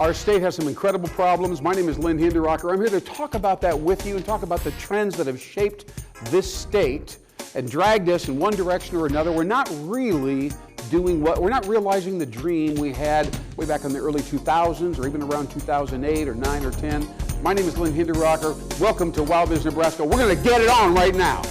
Our state has some incredible problems. My name is Lynn Hinderrocker. I'm here to talk about that with you and talk about the trends that have shaped this state and dragged us in one direction or another. We're not really we're not realizing the dream we had way back in the early 2000s or even around 2008 or 9 or 10. My name is Lynn Hinderrocker. Welcome to WowBiz, Nebraska. We're going to get it on right now.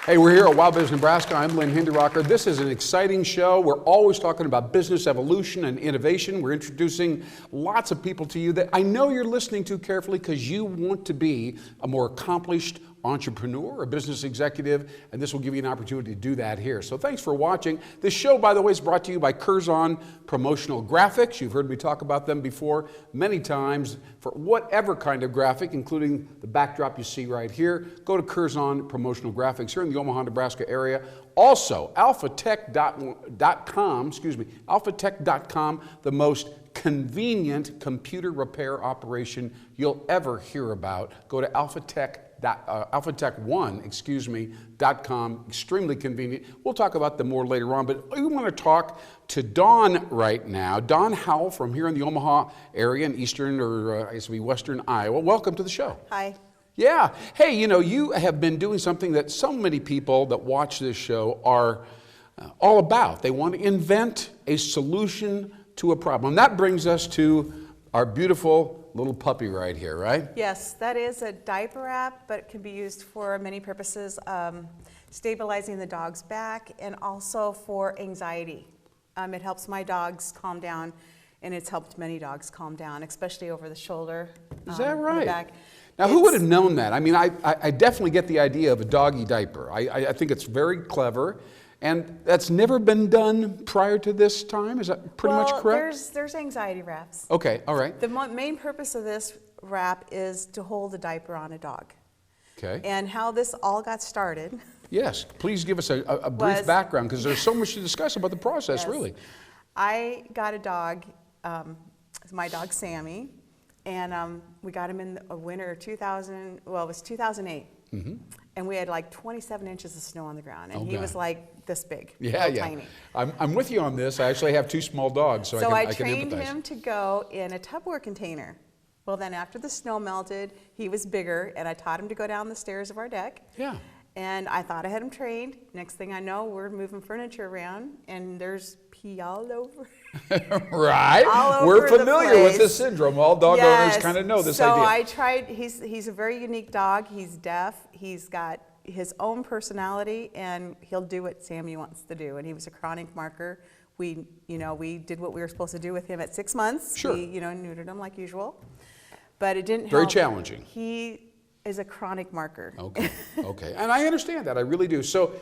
Hey, we're here at WowBiz, Nebraska. I'm Lynn Hinderrocker. This is an exciting show. We're always talking about business evolution and innovation. We're introducing lots of people to you that I know you're listening to carefully because you want to be a more accomplished entrepreneur, a business executive, and this will give you an opportunity to do that here. So thanks for watching. This show, by the way, is brought to you by Curzon Promotional Graphics. You've heard me talk about them before many times for whatever kind of graphic, including the backdrop you see right here. Go to Curzon Promotional Graphics here in the Omaha, Nebraska area. Also, alphatech.com, the most convenient computer repair operation you'll ever hear about. Go to alphatech1.com, extremely convenient. We'll talk about them more later on, but we want to talk to Dawn right now. Dawn Howell from here in the Omaha area in eastern, or I guess it'd be western Iowa. Welcome to the show. Hi. Yeah. Hey, you know, you have been doing something that so many people that watch this show are all about. They want to invent a solution to a problem. That brings us to our beautiful little puppy right here, right? Yes, that is a diaper wrap, but it can be used for many purposes, stabilizing the dog's back and also for anxiety. It helps my dogs calm down, and it's helped many dogs calm down, especially over the shoulder. Is that right? The back. Now, who would have known that? I mean, I definitely get the idea of a doggy diaper. I think it's very clever. And that's never been done prior to this time? Is that pretty much correct? Well, there's anxiety wraps. Okay, all right. The main purpose of this wrap is to hold a diaper on a dog. Okay. And how this all got started. Yes, please give us a brief background, because there's so much to discuss about the process, Yes. really. I got a dog, my dog Sammy, and we got him in the winter of 2000, well, it was 2008. Mm-hmm. And we had like 27 inches of snow on the ground, and he was like this big, tiny. I'm with you on this. I actually have two small dogs, so I can trained empathize. him to go in a Tupperware container. Well, then after the snow melted, he was bigger, and I taught him to go down the stairs of our deck. Yeah. And I thought I had him trained. Next thing I know, we're moving furniture around, and there's pee all over. Right. All over we're familiar with this syndrome. All dog owners kind of know this idea. So I tried. He's a very unique dog. He's deaf. He's got his own personality, and he'll do what Sammy wants to do. And he was a chronic marker. We did what we were supposed to do with him at 6 months. Sure. We, neutered him like usual, but it didn't help. Very challenging. He is a chronic marker. Okay, okay. And I understand that, I really do. So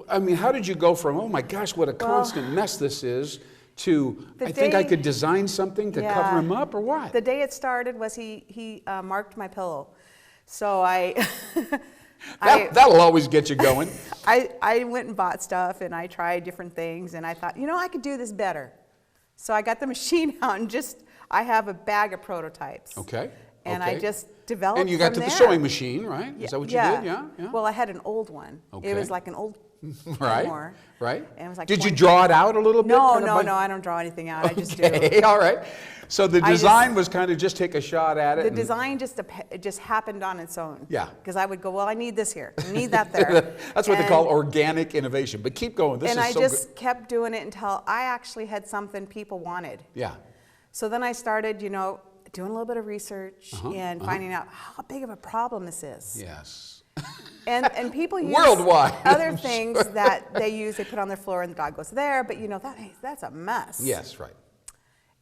I mean, how did you go from, oh my gosh, what a constant mess this is, to, I think I could design something to cover him up, or what? The day it started was he marked my pillow. So That'll always get you going. I went and bought stuff, and I tried different things, and I thought, I could do this better. So I got the machine out, and I have a bag of prototypes. Okay. And I just developed And you got to the sewing machine, right? Is that what you did? Yeah. Well, I had an old one. Okay. It was like an old right. And it was like did you draw it out a little bit? No, I don't draw anything out. I just do. Okay, all right. So the design was kind of just take a shot at it. The design just happened on its own. Yeah. Because I would go, well, I need this here. I need that there. That's what they call organic innovation. But keep going. This is so good. And I just kept doing it until I actually had something people wanted. Yeah. So then I started, doing a little bit of research and finding out how big of a problem this is. Yes. And people use worldwide other things that they put on their floor, and the dog goes there, but that's a mess. Yes, right.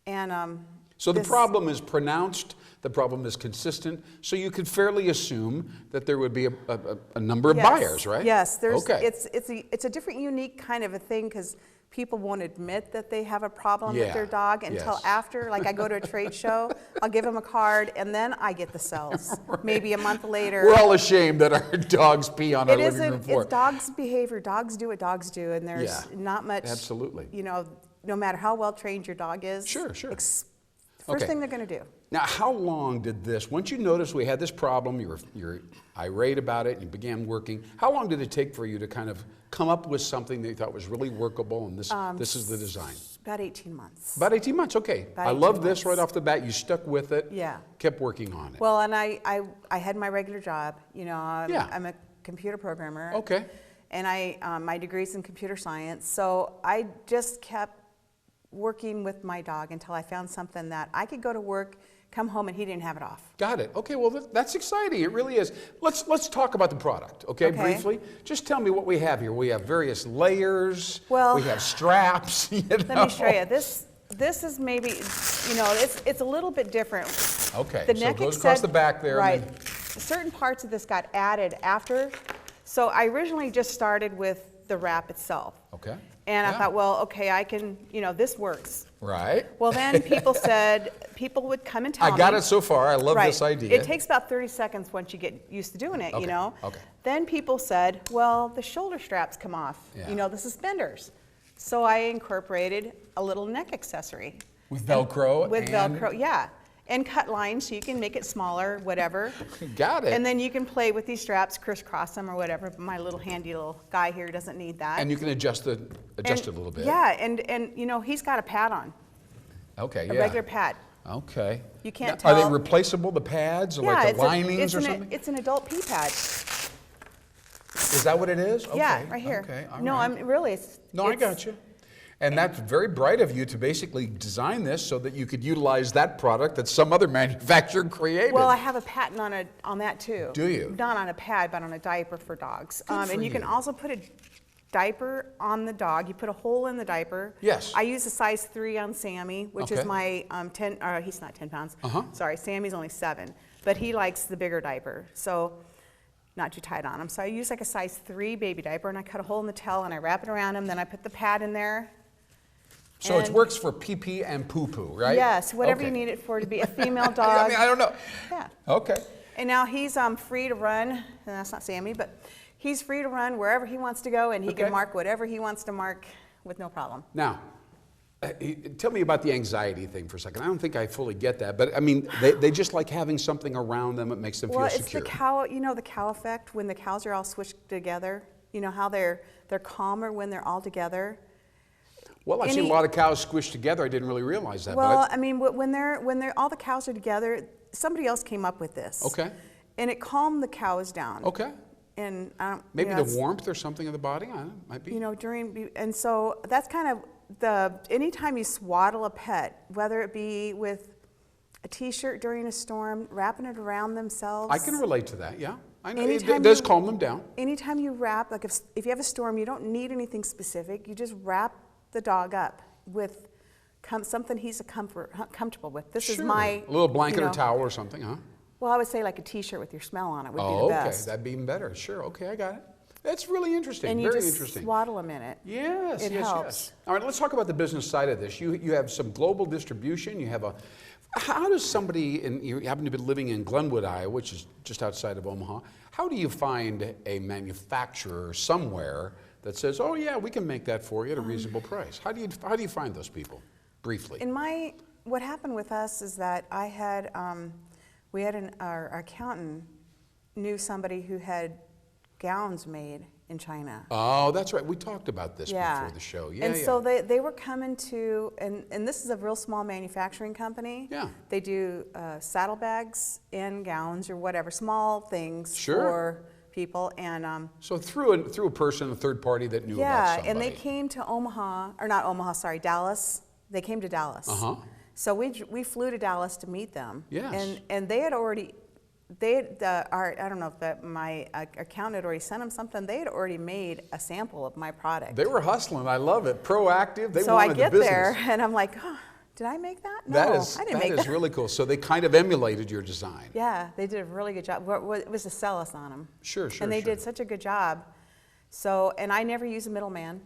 And so the problem is pronounced, the problem is consistent, so you could fairly assume that there would be a number of buyers, right? Yes, okay. It's a different, unique kind of a thing, because people won't admit that they have a problem with their dog until after. Like, I go to a trade show, I'll give them a card, and then I get the sales. Right. Maybe a month later. We're all ashamed that our dogs pee on our living room floor. It's dogs' behavior. Dogs do what dogs do, and there's not much. Absolutely. No matter how well trained your dog is. Sure. First Okay. thing they're going to do. Now, how long did this, once you noticed we had this problem, you're irate about it, and you began working, how long did it take for you to kind of come up with something that you thought was really workable, and this is the design? About 18 months. About 18 months, okay. About I love 18 this months. right off the bat. You stuck with it. Yeah. Kept working on it. Well, and I had my regular job. You know, I'm a computer programmer. Okay. And my degree's in computer science. So I just kept working with my dog until I found something that I could go to work, come home, and he didn't have it off. Got it. Okay, well, that's exciting. It really is. Let's talk about the product, okay, briefly. Just tell me what we have here. We have various layers. Well, we have straps. You know? Let me show you. This is maybe, you know, it's a little bit different. Okay, The so neck it goes across the back there. Right. And then, Certain parts of this got added after. So I originally just started with the wrap itself. okay. And I Yeah. thought, well, okay, I can, you know, this works. Right. Well, then people would come and tell me. I got it so far. I love this idea. It takes about 30 seconds once you get used to doing it, Okay, you know. okay. Then people said, well, the shoulder straps come off, Yeah. you know, the suspenders. So I incorporated a little neck accessory. With Velcro. With and- Velcro, yeah. And cut lines so you can make it smaller, whatever. Got it. And then you can play with these straps, crisscross them or whatever. My little handy little guy here doesn't need that. And you can adjust it a little bit. Yeah, and you know, he's got a pad on, Okay, a yeah. regular pad. Okay. You can't Now, Are tell. they replaceable, the pads, or Yeah, like it's the linings or an, something? it's an adult pee pad. Is that what it is? Okay. Yeah, right here. Okay, all No, right. I'm really. No, I got you. And that's very bright of you to basically design this so that you could utilize that product that some other manufacturer created. Well, I have a patent on that too. Do you? Not on a pad, but on a diaper for dogs. Good for And you can you. also put a diaper on the dog. You put a hole in the diaper. Yes. I use a size 3 on Sammy, which Okay. is my 10. He's not 10 pounds. Uh-huh. Sorry, Sammy's only 7, but he likes the bigger diaper. So. Not too tight on him. So I use like a size 3 baby diaper, and I cut a hole in the tail and I wrap it around him. Then I put the pad in there. So it and- works for pee-pee and poo-poo, right? Yes, whatever Okay. you need it for to be a female I dog. mean, I don't know. Yeah. Okay. And now he's free to run, and that's not Sammy, but he's free to run wherever he wants to go, and he Okay. can mark whatever he wants to mark with no problem. Now, tell me about the anxiety thing for a second. I don't think I fully get that, but I mean, they just like having something around them that makes them Well, feel it's secure. the cow, you know, the cow effect when the cows are all swished together. You know how they're calmer when they're all together. Well, I've seen a lot of cows squished together. I didn't really realize that. Well, but I mean, when they're all the cows are together, somebody else came up with this. Okay. And it calmed the cows down. Okay. And Maybe you know, the warmth or something of the body. I don't know. Might be. You know, and so that's kind of anytime you swaddle a pet, whether it be with a t-shirt during a storm, wrapping it around themselves. I can relate to that. Yeah. I know. It Anytime does you- calm them down. Anytime you wrap, like if you have a storm, you don't need anything specific. You just wrap the dog up with something he's comfortable with. This is Sure. my A little blanket you know, or towel or something, huh? Well, I would say like a t-shirt with your smell on it would be Oh, the okay. best. That'd be even better. Sure. Okay, I got it. That's really interesting. And you Very just interesting. swaddle them in it. Yes, It yes, helps. yes. All right, let's talk about the business side of this. You have some global distribution. You have how does somebody, and you happen to be living in Glenwood, Iowa, which is just outside of Omaha, how do you find a manufacturer somewhere that says, oh yeah, we can make that for you at a reasonable price? How do you find those people, briefly? What happened with us is that our accountant knew somebody who had gowns made in China. Oh, that's right. We talked about this before the show. Yeah, and yeah. so they were coming to, and this is a real small manufacturing company. Yeah. They do saddlebags and gowns or whatever, small things Sure. for people. And So through a person, a third party that knew about yeah, somebody. and they came to Dallas. They came to Dallas. Uh-huh. So we flew to Dallas to meet them. Yes. And they had already, I don't know if my accountant had already sent them something. They had already made a sample of my product. They were hustling. I love it. Proactive. They So I wanted get the business. there and I'm like, oh, did I make that? No, I didn't make that is really cool. So they kind of emulated your design. Yeah, they did a really good job. It was to sell us on them. Sure, sure, And they sure. did such a good job. So, and I never use a middleman.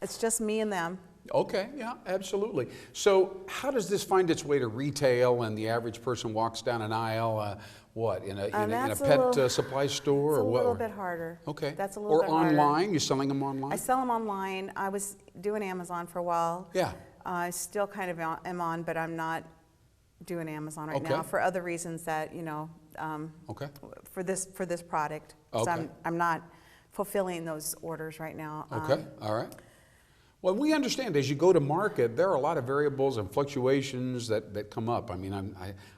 It's just me and them. Okay, yeah, absolutely. So how does this find its way to retail and the average person walks down an aisle, in a That's a pet little- supply store It's or a what? little bit harder. Okay. That's a little or bit harder. online? You're selling them online? I sell them online. I was doing Amazon for a while. Yeah. I still kind of am on, but I'm not doing Amazon right Okay. now for other reasons that, Okay. for this product. So Okay. I'm not fulfilling those orders right now. Okay, all right. Well, we understand as you go to market, there are a lot of variables and fluctuations that come up. I mean,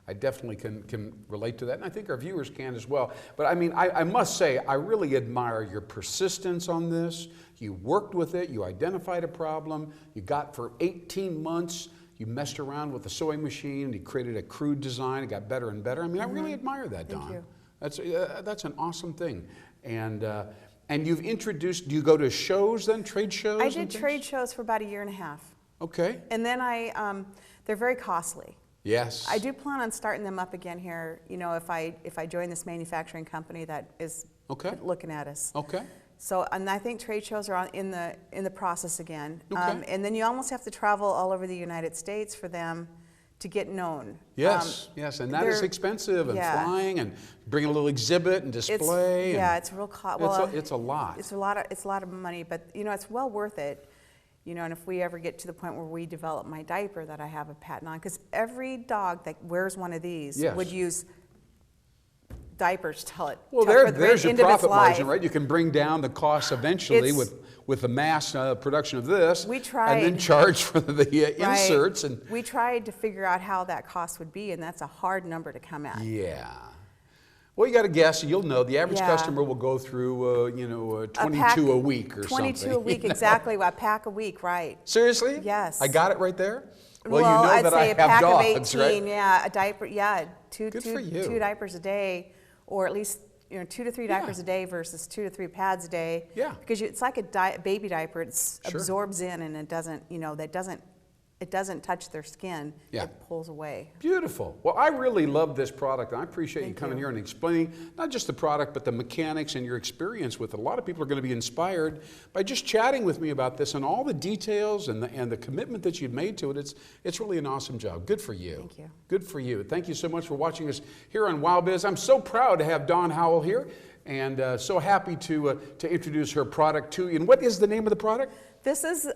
I definitely can relate to that, and I think our viewers can as well. But I mean, I must say, I really admire your persistence on this. You worked with it, you identified a problem, you got for 18 months, you messed around with the sewing machine, you created a crude design, it got better and better. I mean, I really admire that, Dawn. Thank you. That's an awesome thing. And you've introduced, do you go to shows then, trade shows? I and did things? trade shows for about a year and a half. Okay. And then they're very costly. Yes. I do plan on starting them up again here, if I join this manufacturing company that is looking at us. Okay. So, and I think trade shows are in the process again. Okay. And then you almost have to travel all over the United States for them to get known. Yes, yes, and that is expensive, and flying, and bring a little exhibit and display. It's real cost. It's a lot. It's a lot of money, but it's well worth it. And if we ever get to the point where we develop my diaper that I have a patent on, because every dog that wears one of these would use diapers till it. Well, there's your profit margin, right? You can bring down the cost eventually with the mass production of this. We tried, and then charge for the inserts. And we tried to figure out how that cost would be, and that's a hard number to come at. Yeah. Well, you got to guess. You'll know the average customer will go through, 22 a week or 22 something. 22 a week, exactly. A pack a week, right? Seriously? Yes. I got it right there. Well, you know I'd that say I a have pack dogs, of 18, right? yeah, a diaper, two Good for you. two diapers a day, or at least 2 to 3 diapers a day versus 2 to 3 pads a day. Yeah. Because it's like a baby diaper; it absorbs in, and it doesn't touch their skin. Yeah. It pulls away. Beautiful. Well, I really love this product, and I appreciate you Thank coming you. here and explaining not just the product, but the mechanics and your experience with it. A lot of people are going to be inspired by just chatting with me about this and all the details and the commitment that you've made to it. It's really an awesome job. Good for you. Thank you. Good for you. Thank you so much for watching us here on WowBiz. I'm so proud to have Dawn Howell here, and so happy to introduce her product to you. And what is the name of the product? This is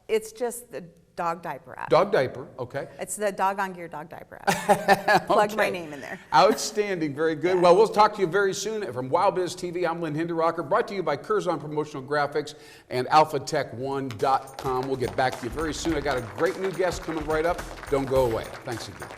it's just the dog diaper app. Dog diaper, okay. It's the Dog on Gear dog diaper app. Plug my name in there. Outstanding, very good. Well, we'll talk to you very soon from WowBiz TV. I'm Lynn Hinderrocker, brought to you by Curzon Promotional Graphics and AlphaTech1.com. We'll get back to you very soon. I got a great new guest coming right up. Don't go away. Thanks again.